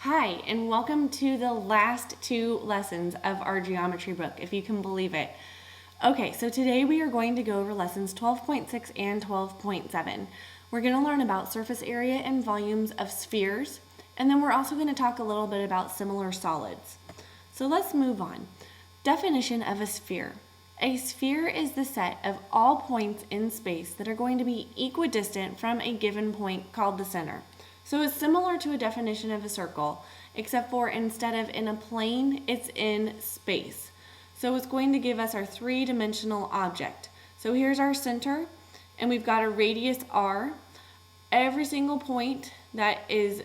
Hi, and welcome to the last two lessons of our geometry book, if you can believe it. Okay, so today we are going to go over lessons 12.6 and 12.7. We're going to learn about surface area and volumes of spheres, and then we're also going to talk a little bit about similar solids. So let's move on. Definition of a sphere. A sphere is the set of all points in space that are going to be equidistant from a given point called the center. So it's similar to a definition of a circle, except for instead of in a plane, it's in space. So it's going to give us our three-dimensional object. So here's our center, and we've got a radius r. Every single point that is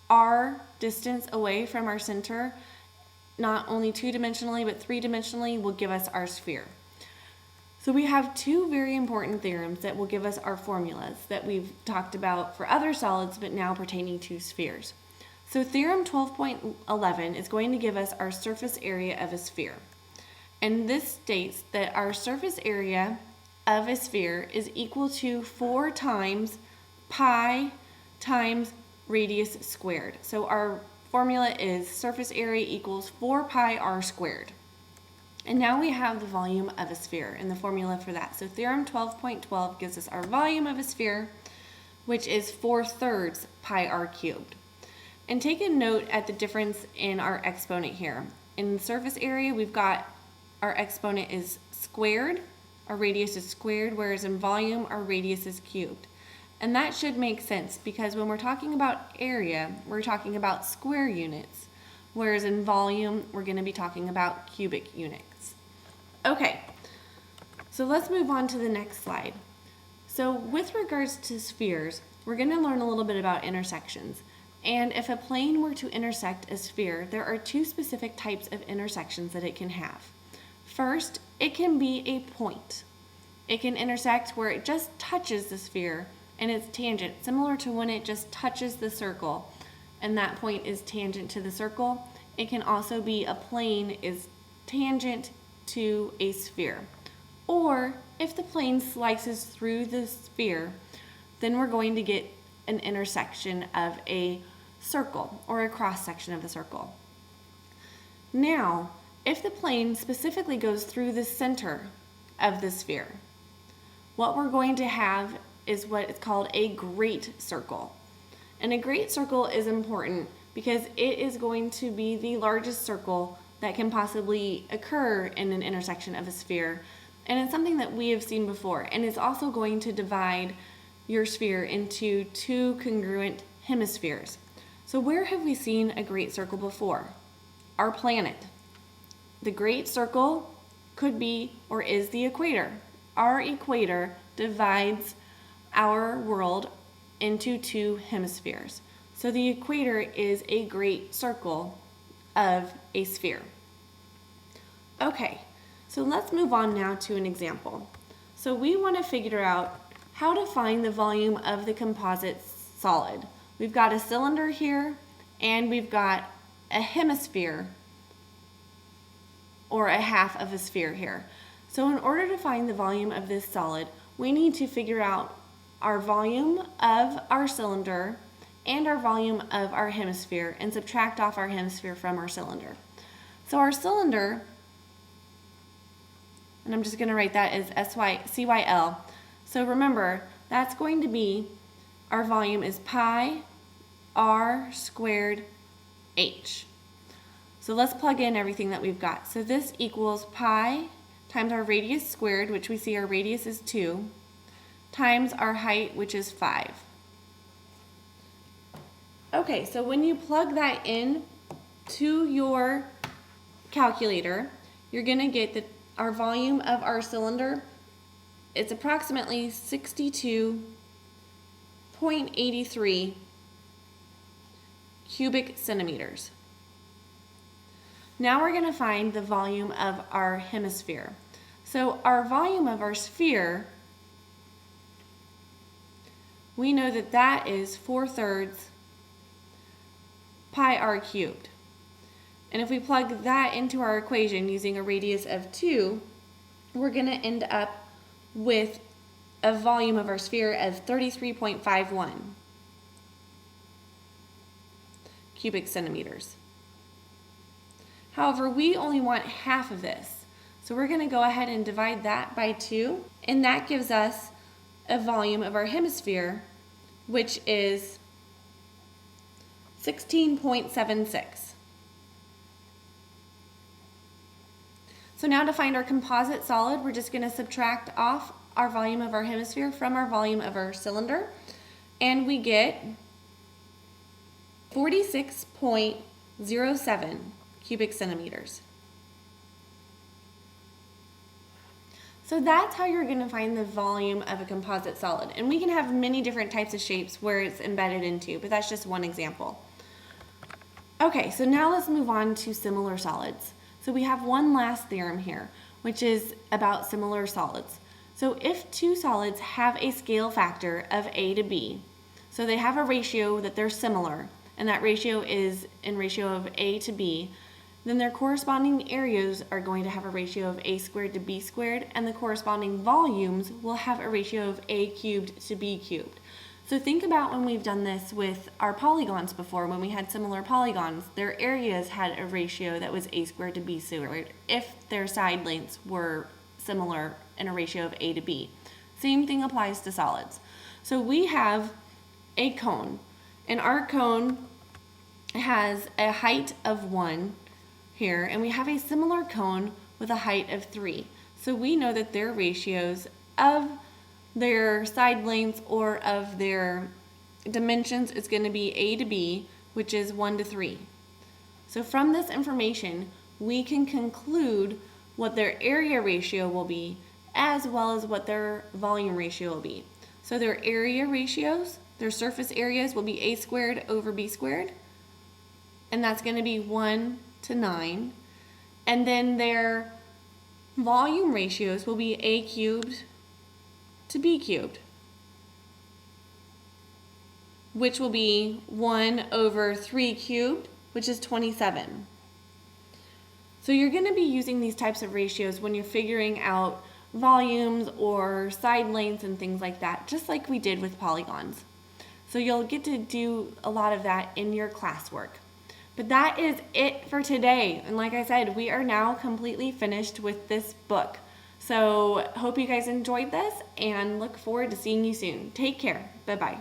r distance away from our center, not only two-dimensionally but three-dimensionally, will give us our sphere. So we have two very important theorems that will give us our formulas that we've talked about for other solids but now pertaining to spheres. So theorem 12.11 is going to give us our surface area of a sphere. And this states that our surface area of a sphere is equal to 4 times pi times radius squared. So our formula is surface area equals 4 pi r squared. And now we have the volume of a sphere and the formula for that. So theorem 12.12 gives us our volume of a sphere, which is 4/3 pi r cubed. And take a note at the difference in our exponent here. In surface area, we've got our exponent is squared, our radius is squared, whereas in volume, our radius is cubed. And that should make sense because when we're talking about area, we're talking about square units, whereas in volume, we're going to be talking about cubic units. Okay, so let's move on to the next slide. So with regards to spheres, we're going to learn a little bit about intersections. And if a plane were to intersect a sphere, there are two specific types of intersections that it can have. First, it can be a point. It can intersect where it just touches the sphere and it's tangent, similar to when it just touches the circle and that point is tangent to the circle. It can also be a plane is tangent to a sphere. Or if the plane slices through the sphere, then we're going to get an intersection of a circle or a cross section of the circle. Now, if the plane specifically goes through the center of the sphere, what we're going to have is what is called a great circle. And a great circle is important because it is going to be the largest circle that can possibly occur in an intersection of a sphere. And it's something that we have seen before. And it's also going to divide your sphere into two congruent hemispheres. So where have we seen a great circle before? Our planet. The great circle could be or is the equator. Our equator divides our world into two hemispheres. So the equator is a great circle of a sphere. Okay, so let's move on now to an example. So we want to figure out how to find the volume of the composite solid. We've got a cylinder here and we've got a hemisphere or a half of a sphere here. So in order to find the volume of this solid, we need to figure out our volume of our cylinder and our volume of our hemisphere and subtract off our hemisphere from our cylinder. So our cylinder, and I'm just going to write that as CYL. So remember, that's going to be, our volume is pi r squared h. So let's plug in everything that we've got. So this equals pi times our radius squared, which we see our radius is 2, times our height, which is 5. Okay, so when you plug that in to your calculator, you're going to get that our volume of our cylinder, it's approximately 62.83 cubic centimeters. Now we're going to find the volume of our hemisphere. So our volume of our sphere, we know that that is 4/3 pi r cubed. And if we plug that into our equation using a radius of 2, we're going to end up with a volume of our sphere of 33.51 cubic centimeters. However, we only want half of this. So we're going to go ahead and divide that by 2, and that gives us a volume of our hemisphere, which is 16.76. So now to find our composite solid, we're just going to subtract off our volume of our hemisphere from our volume of our cylinder, and we get 46.07 cubic centimeters. So that's how you're going to find the volume of a composite solid. And we can have many different types of shapes where it's embedded into, but that's just one example. Okay, so now let's move on to similar solids. So we have one last theorem here, which is about similar solids. So if two solids have a scale factor of A to B, so they have a ratio that they're similar, and that ratio is in ratio of A to B, then their corresponding areas are going to have a ratio of A squared to B squared, and the corresponding volumes will have a ratio of A cubed to B cubed. So think about when we've done this with our polygons before, when we had similar polygons, their areas had a ratio that was A squared to B squared if their side lengths were similar in a ratio of A to B. Same thing applies to solids. So we have a cone, and our cone has a height of 1 here, and we have a similar cone with a height of 3. So we know that their ratios of their side lengths or of their dimensions is going to be A to B, which is 1 to 3. So from this information, we can conclude what their area ratio will be as well as what their volume ratio will be. So their area ratios, their surface areas will be A squared over B squared, and that's going to be 1 to 9. And then their volume ratios will be A cubed to B cubed, which will be 1 over 3 cubed, which is 27. So you're going to be using these types of ratios when you're figuring out volumes or side lengths and things like that, just like we did with polygons. So you'll get to do a lot of that in your classwork. But that is it for today. And like I said, we are now completely finished with this book. So hope you guys enjoyed this and look forward to seeing you soon. Take care. Bye-bye.